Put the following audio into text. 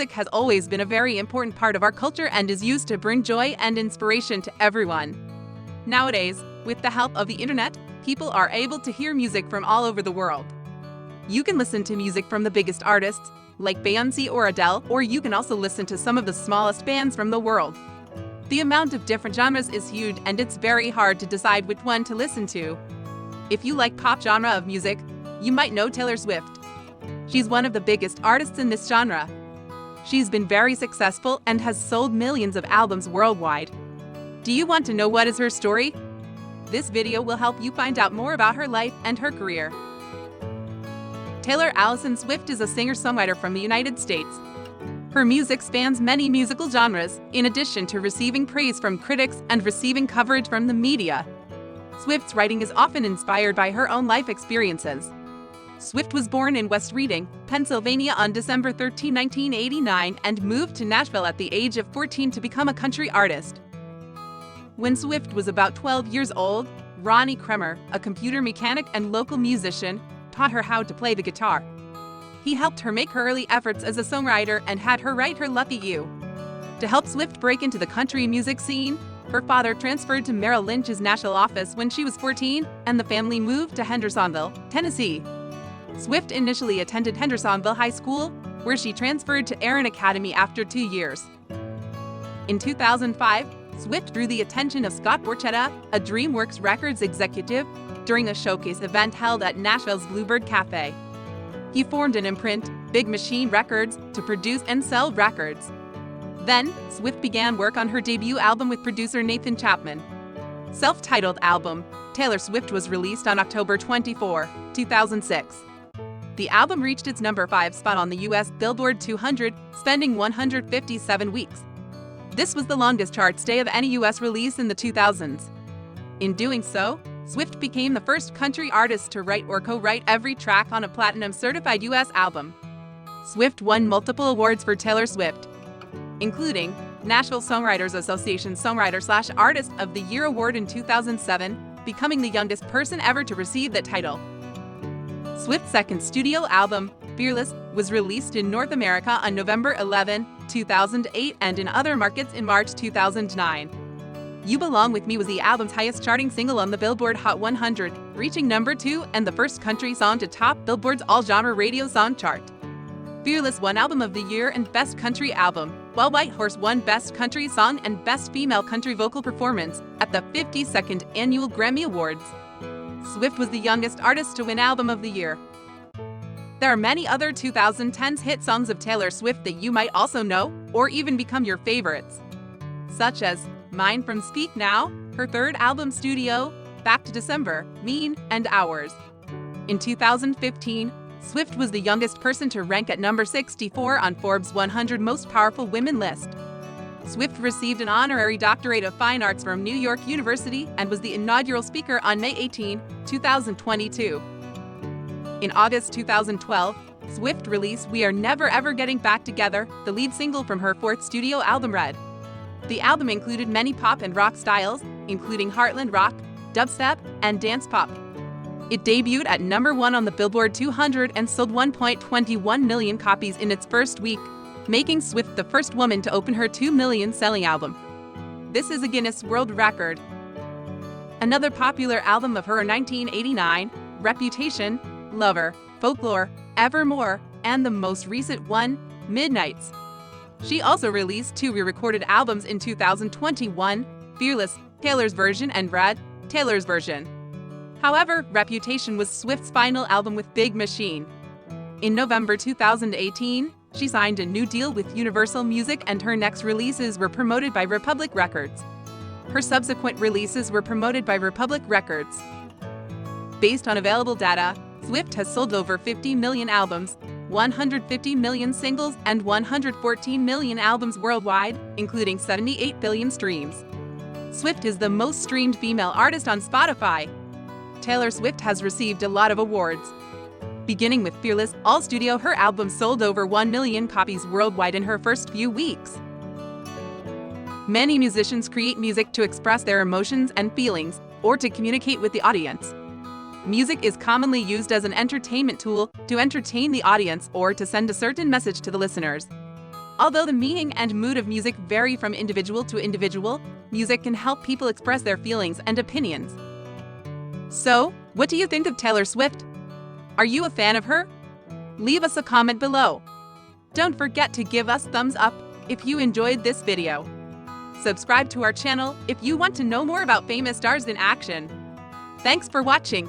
music has always been a very important part of our culture and is used to bring joy and inspiration to everyone. Nowadays, with the help of the internet, people are able to hear music from all over the world. You can listen to music from the biggest artists, like Beyoncé or Adele, or you can also listen to some of the smallest bands from the world. The amount of different genres is huge and it's very hard to decide which one to listen to. If you like pop genre of music, you might know Taylor Swift. She's one of the biggest artists in this genre. She's been very successful and has sold millions of albums worldwide. Do you want to know what is her story? This video will help you find out more about her life and her career. Taylor Allison Swift is a singer-songwriter from the United States. Her music spans many musical genres, in addition to receiving praise from critics and receiving coverage from the media. Swift's writing is often inspired by her own life experiences. Swift was born in West Reading, Pennsylvania on December 13, 1989 and moved to Nashville at the age of 14 to become a country artist. When Swift was about 12 years old, Ronnie Kremer, a computer mechanic and local musician, taught her how to play the guitar. He helped her make her early efforts as a songwriter and had her write her Lucky You. To help Swift break into the country music scene, her father transferred to Merrill Lynch's Nashville office when she was 14, and the family moved to Hendersonville, Tennessee. Swift initially attended Hendersonville High School, where she transferred to Aaron Academy after 2 years. In 2005, Swift drew the attention of Scott Borchetta, a DreamWorks Records executive, during a showcase event held at Nashville's Bluebird Cafe. He formed an imprint, Big Machine Records, to produce and sell records. Then, Swift began work on her debut album with producer Nathan Chapman. Self-titled album, Taylor Swift was released on October 24, 2006. The album reached its number 5 spot on the US Billboard 200, spending 157 weeks. This was the longest chart stay of any US release in the 2000s. In doing so, Swift became the first country artist to write or co-write every track on a platinum-certified US album. Swift won multiple awards for Taylor Swift, including Nashville Songwriters Association Songwriter/Artist of the Year Award in 2007, becoming the youngest person ever to receive that title. Swift's second studio album, Fearless, was released in North America on November 11, 2008 and in other markets in March 2009. You Belong With Me was the album's highest charting single on the Billboard Hot 100, reaching number 2 and the first country song to top Billboard's all-genre radio song chart. Fearless won Album of the Year and Best Country Album, while White Horse won Best Country Song and Best Female Country Vocal Performance at the 52nd Annual Grammy Awards. Swift was the youngest artist to win Album of the Year. There are many other 2010s hit songs of Taylor Swift that you might also know, or even become your favorites, such as Mine from Speak Now, her third album studio, Back to December, Mean, and Hours. In 2015, Swift was the youngest person to rank at number 64 on Forbes' 100 Most Powerful Women list. Swift received an honorary doctorate of fine arts from New York University and was the inaugural speaker on May 18, 2022. In August 2012, Swift released We Are Never Ever Getting Back Together, the lead single from her fourth studio album Red. The album included many pop and rock styles, including Heartland rock, dubstep, and dance pop. It debuted at number 1 on the Billboard 200 and sold 1.21 million copies in its first week, making Swift the first woman to open her 2 million selling album. This is a Guinness World Record. Another popular album of her 1989, Reputation, Lover, Folklore, Evermore, and the most recent one, Midnights. She also released 2 re-recorded albums in 2021, Fearless, Taylor's version, and Red, Taylor's version. However, Reputation was Swift's final album with Big Machine. In November 2018, she signed a new deal with Universal Music and her next releases were promoted by Republic Records. Her subsequent releases were promoted by Republic Records. Based on available data, Swift has sold over 50 million albums, 150 million singles, and 114 million albums worldwide, including 78 billion streams. Swift is the most streamed female artist on Spotify. Taylor Swift has received a lot of awards. Beginning with Fearless, all studio, her album sold over 1 million copies worldwide in her first few weeks. Many musicians create music to express their emotions and feelings, or to communicate with the audience. Music is commonly used as an entertainment tool to entertain the audience or to send a certain message to the listeners. Although the meaning and mood of music vary from individual to individual, music can help people express their feelings and opinions. So, what do you think of Taylor Swift? Are you a fan of her? Leave us a comment below. Don't forget to give us thumbs up if you enjoyed this video. Subscribe to our channel if you want to know more about famous stars in action. Thanks for watching.